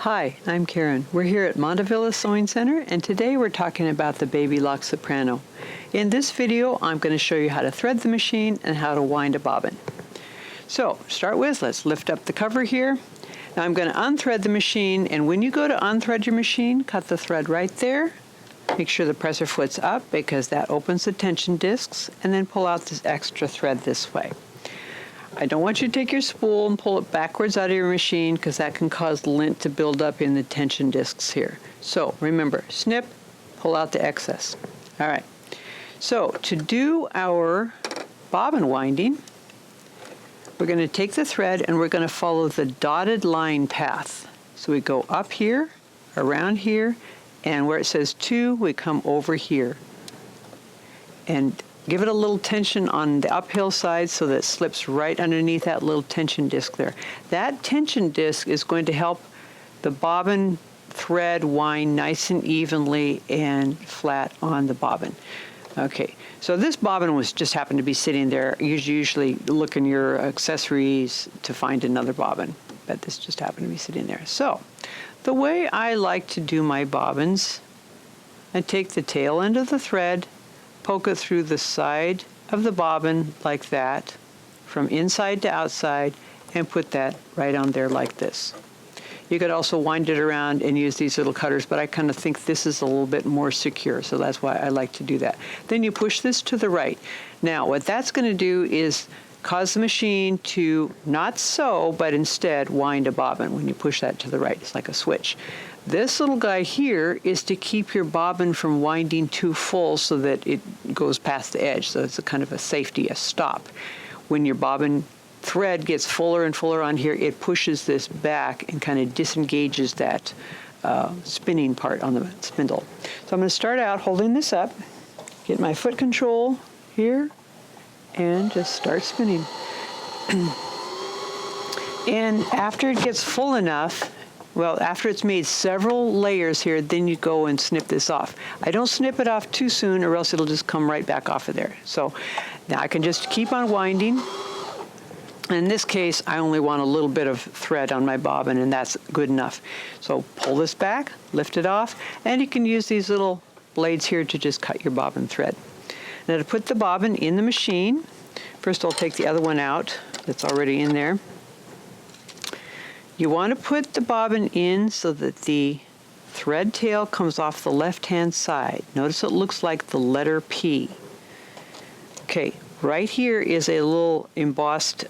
Hi, I'm Karen. We're here at Montavilla Sewing Center, and today we're talking about the Baby Lock Soprano. In this video, I'm going to show you how to thread the machine and how to wind a bobbin. So, to start with, let's lift up the cover here. Now I'm going to unthread the machine, and when you go to unthread your machine, cut the thread right there. Make sure the presser foot's up because that opens the tension discs, and then pull out this extra thread this way. I don't want you to take your spool and pull it backwards out of your machine because that can cause lint to build up in the tension discs here. So remember, snip, pull out the excess. All right, so to do our bobbin winding, we're going to take the thread and we're going to follow the dotted line path. So we go up here, around here, and where it says 2, we come over here. And give it a little tension on the uphill side so that it slips right underneath that little tension disc there. That tension disc is going to help the bobbin thread wind nice and evenly and flat on the bobbin. Okay, so this bobbin was just happened to be sitting there. You usually look in your accessories to find another bobbin, but this just happened to be sitting there. So the way I like to do my bobbins, I take the tail end of the thread, poke it through the side of the bobbin like that, from inside to outside, and put that right on there like this. You could also wind it around and use these little cutters, but I kind of think this is a little bit more secure, so that's why I like to do that. Then you push this to the right. Now, what that's going to do is cause the machine to not sew, but instead wind a bobbin when you push that to the right. It's like a switch. This little guy here is to keep your bobbin from winding too full so that it goes past the edge. So it's a kind of a safety, a stop. When your bobbin thread gets fuller and fuller on here, it pushes this back and kind of disengages that spinning part on the spindle. So I'm going to start out holding this up, get my foot control here, and just start spinning. And after it gets full enough, well, after it's made several layers here, then you go and snip this off. I don't snip it off too soon or else it'll just come right back off of there. So now I can just keep on winding. In this case, I only want a little bit of thread on my bobbin, and that's good enough. So pull this back, lift it off, and you can use these little blades here to just cut your bobbin thread. Now to put the bobbin in the machine, first I'll take the other one out that's already in there. You want to put the bobbin in so that the thread tail comes off the left-hand side. Notice it looks like the letter P. Okay, right here is a little embossed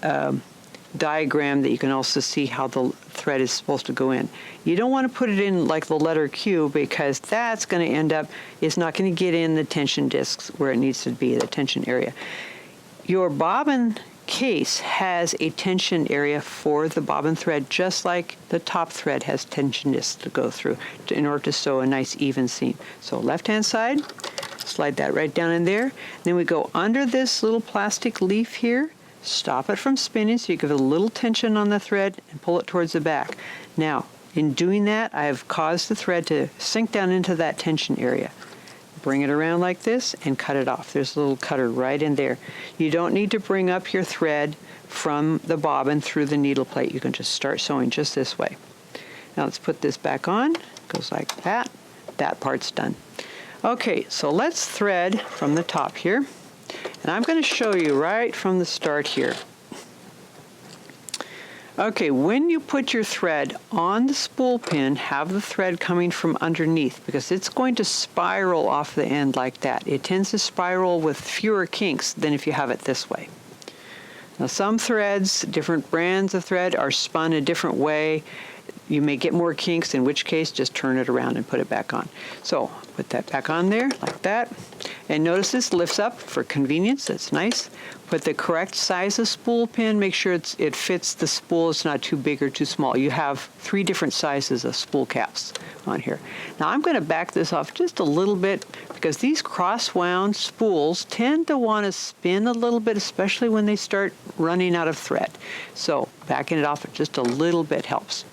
diagram that you can also see how the thread is supposed to go in. You don't want to put it in like the letter Q because that's going to end up, it's not going to get in the tension discs where it needs to be, the tension area. Your bobbin case has a tension area for the bobbin thread, just like the top thread has tension discs to go through in order to sew a nice even seam. So left-hand side, slide that right down in there. Then we go under this little plastic leaf here, stop it from spinning so you give it a little tension on the thread and pull it towards the back. Now, in doing that, I've caused the thread to sink down into that tension area. Bring it around like this and cut it off. There's a little cutter right in there. You don't need to bring up your thread from the bobbin through the needle plate. You can just start sewing just this way. Now let's put this back on. It goes like that. That part's done. Okay, so let's thread from the top here. And I'm going to show you right from the start here. Okay, when you put your thread on the spool pin, have the thread coming from underneath because it's going to spiral off the end like that. It tends to spiral with fewer kinks than if you have it this way. Now some threads, different brands of thread, are spun a different way. You may get more kinks, in which case just turn it around and put it back on. So put that back on there like that. And notice this lifts up for convenience. That's nice. Put the correct size of spool pin. Make sure it fits the spool. It's not too big or too small. You have 3 different sizes of spool caps on here. Now I'm going to back this off just a little bit because these cross-wound spools tend to want to spin a little bit, especially when they start running out of thread. So backing it off just a little bit helps.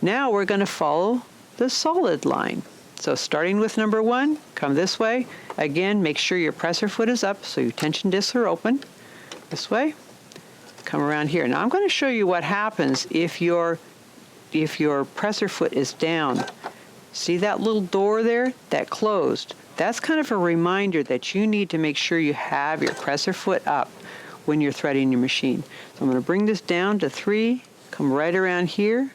Now we're going to follow the solid line. So starting with number 1, come this way. Again, make sure your presser foot is up so your tension discs are open. This way. Come around here. Now I'm going to show you what happens if if your presser foot is down. See that little door there? That closed. That's kind of a reminder that you need to make sure you have your presser foot up when you're threading your machine. So I'm going to bring this down to 3, come right around here.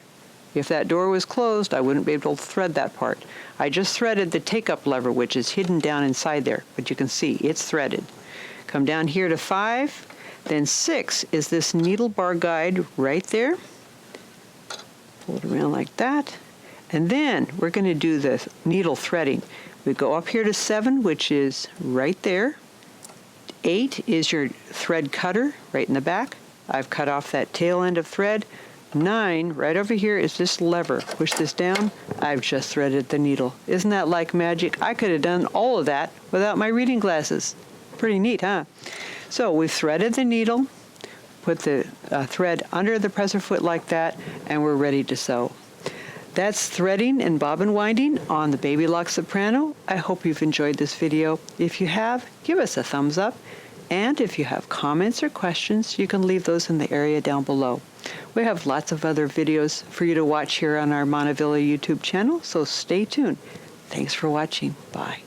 If that door was closed, I wouldn't be able to thread that part. I just threaded the take-up lever, which is hidden down inside there, but you can see it's threaded. Come down here to 5, then 6 is this needle bar guide right there. Pull it around like that. And then we're going to do the needle threading. We go up here to 7, which is right there. 8 is your thread cutter right in the back. I've cut off that tail end of thread. 9, right over here, is this lever. Push this down. I've just threaded the needle. Isn't that like magic? I could have done all of that without my reading glasses. Pretty neat, huh? So we've threaded the needle, put the thread under the presser foot like that, and we're ready to sew. That's threading and bobbin winding on the Baby Lock Soprano. I hope you've enjoyed this video. If you have, give us a thumbs up. And if you have comments or questions, you can leave those in the area down below. We have lots of other videos for you to watch here on our Montavilla YouTube channel, so stay tuned. Thanks for watching. Bye.